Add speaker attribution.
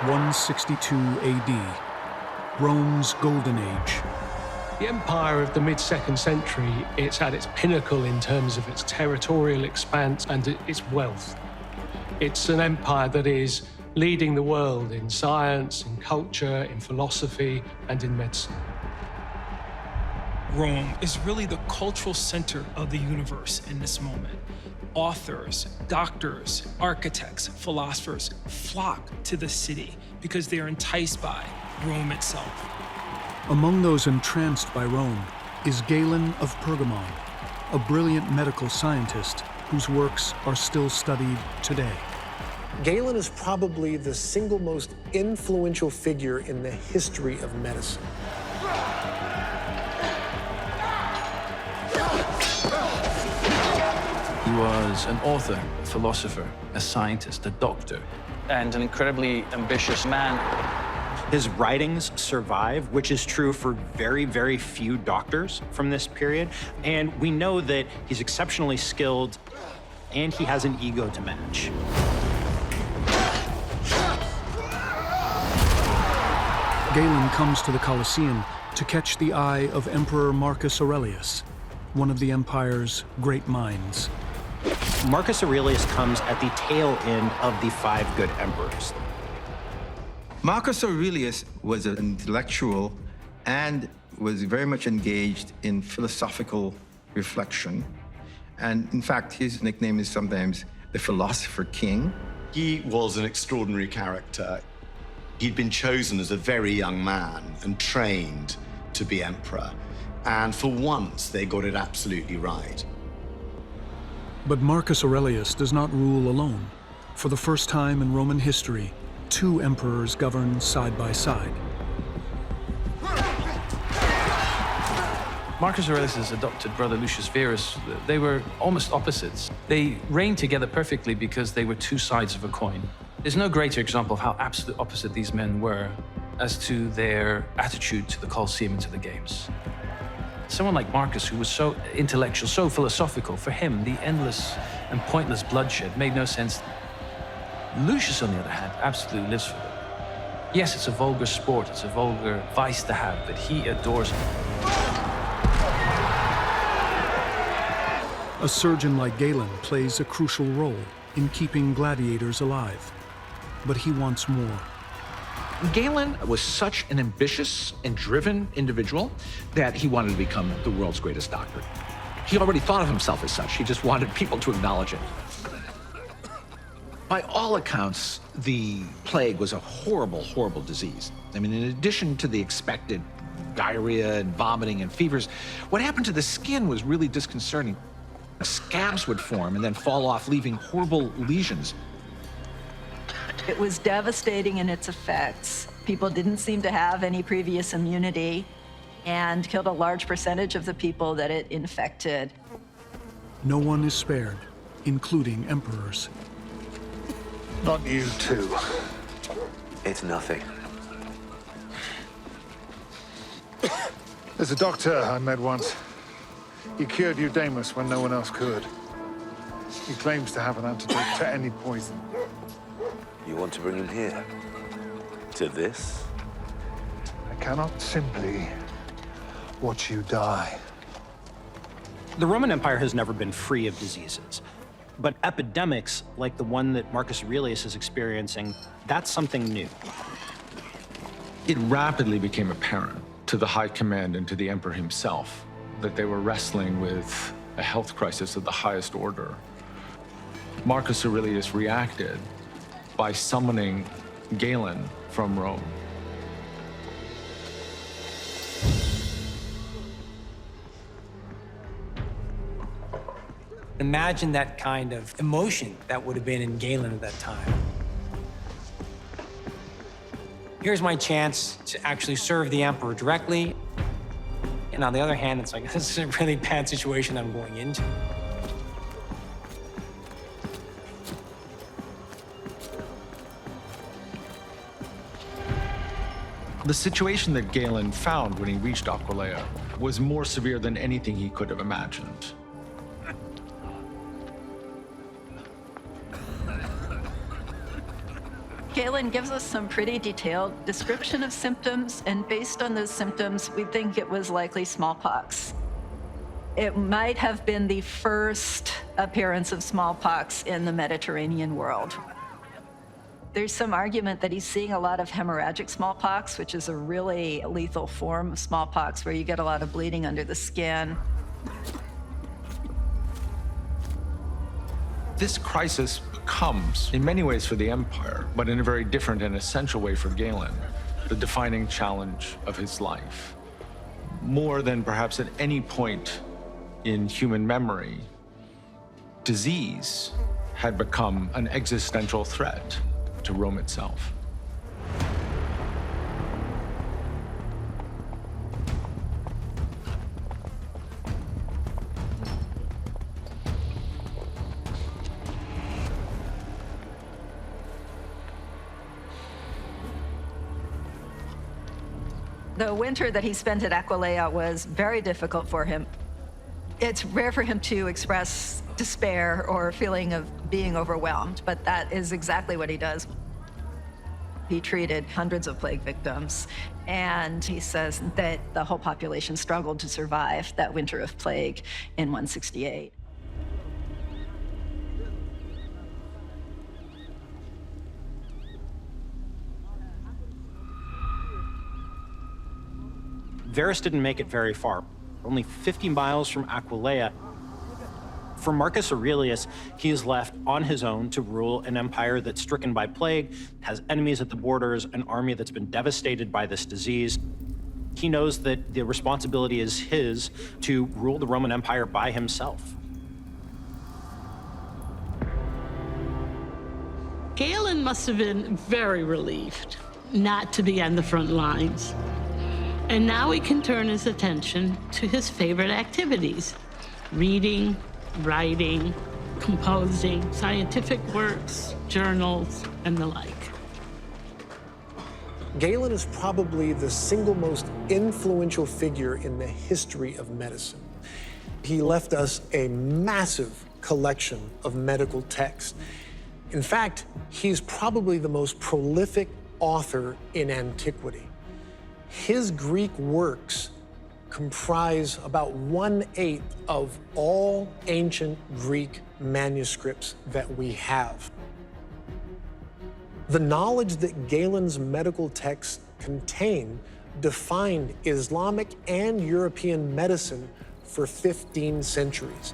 Speaker 1: 162 AD, Rome's golden age.
Speaker 2: The empire of the mid-2nd century, it's at its pinnacle in terms of its territorial expanse and its wealth. It's an empire that is leading the world in science, in culture, in philosophy, and in medicine.
Speaker 3: Rome is really the cultural center of the universe in this moment. Authors, doctors, architects, philosophers flock to the city because they are enticed by Rome itself.
Speaker 1: Among those entranced by Rome is Galen of Pergamon, a brilliant medical scientist whose works are still studied today.
Speaker 4: Galen is probably the single most influential figure in the history of medicine.
Speaker 5: He was an author, a philosopher, a scientist, a doctor, and an incredibly ambitious man.
Speaker 6: His writings survive, which is true for very, very few doctors from this period. And we know that he's exceptionally skilled and he has an ego to match.
Speaker 1: Galen comes to the Colosseum to catch the eye of Emperor Marcus Aurelius, one of the empire's great minds.
Speaker 6: Marcus Aurelius comes at the tail end of the 5 good emperors.
Speaker 7: Marcus Aurelius was an intellectual and was very much engaged in philosophical reflection. And in fact, his nickname is sometimes the Philosopher King.
Speaker 8: He was an extraordinary character. He'd been chosen as a very young man and trained to be emperor. And for once, they got it absolutely right.
Speaker 1: But Marcus Aurelius does not rule alone. For the first time in Roman history, 2 emperors govern side by side.
Speaker 5: Marcus Aurelius' adopted brother Lucius Verus, they were almost opposites. They reigned together perfectly because they were 2 sides of a coin. There's no greater example of how absolute opposite these men were as to their attitude to the Colosseum and to the games. Someone like Marcus, who was so intellectual, so philosophical, for him, the endless and pointless bloodshed made no sense. Lucius, on the other hand, absolutely lives for them. Yes, it's a vulgar sport, it's a vulgar vice to have, but he adores it.
Speaker 1: A surgeon like Galen plays a crucial role in keeping gladiators alive. But he wants more.
Speaker 9: Galen was such an ambitious and driven individual that he wanted to become the world's greatest doctor. He already thought of himself as such. He just wanted people to acknowledge it. By all accounts, the plague was a horrible, horrible disease. I mean, in addition to the expected diarrhea and vomiting and fevers, what happened to the skin was really disconcerting. Scabs would form and then fall off, leaving horrible lesions.
Speaker 10: It was devastating in its effects. People didn't seem to have any previous immunity and killed a large percentage of the people that it infected.
Speaker 1: No one is spared, including emperors.
Speaker 11: Not you too.
Speaker 12: It's nothing.
Speaker 11: There's a doctor I met once. He cured Eudamus when no one else could. He claims to have an antidote to any poison.
Speaker 12: You want to bring him here? To this?
Speaker 11: I cannot simply watch you die.
Speaker 6: The Roman Empire has never been free of diseases. But epidemics, like the one that Marcus Aurelius is experiencing, that's something new.
Speaker 13: It rapidly became apparent to the high command and to the emperor himself that they were wrestling with a health crisis of the highest order. Marcus Aurelius reacted by summoning Galen from Rome.
Speaker 14: Imagine that kind of emotion that would have been in Galen at that time. Here's my chance to actually serve the emperor directly. And on the other hand, it's like, this is a really bad situation I'm going into.
Speaker 13: The situation that Galen found when he reached Aquileia was more severe than anything he could have imagined.
Speaker 10: Galen gives us some pretty detailed description of symptoms, and based on those symptoms, we think it was likely smallpox. It might have been the first appearance of smallpox in the Mediterranean world. There's some argument that he's seeing a lot of hemorrhagic smallpox, which is a really lethal form of smallpox where you get a lot of bleeding under the skin.
Speaker 13: This crisis comes, in many ways, for the Empire, but in a very different and essential way for Galen, the defining challenge of his life. More than perhaps at any point in human memory, disease had become an existential threat to Rome itself.
Speaker 10: The winter that he spent at Aquileia was very difficult for him. It's rare for him to express despair or feeling of being overwhelmed, but that is exactly what he does. He treated hundreds of plague victims, and he says that the whole population struggled to survive that winter of plague in 168.
Speaker 6: Verus didn't make it very far, only 50 miles from Aquileia. For Marcus Aurelius, he is left on his own to rule an empire that's stricken by plague, has enemies at the borders, an army that's been devastated by this disease. He knows that the responsibility is his to rule the Roman Empire by himself.
Speaker 15: Galen must have been very relieved not to be on the front lines. And now he can turn his attention to his favorite activities: reading, writing, composing, scientific works, journals, and the like.
Speaker 4: Galen is probably the single most influential figure in the history of medicine. He left us a massive collection of medical texts. In fact, he's probably the most prolific author in antiquity. His Greek works comprise about 1/8 of all ancient Greek manuscripts that we have. The knowledge that Galen's medical texts contain defined Islamic and European medicine for 15 centuries.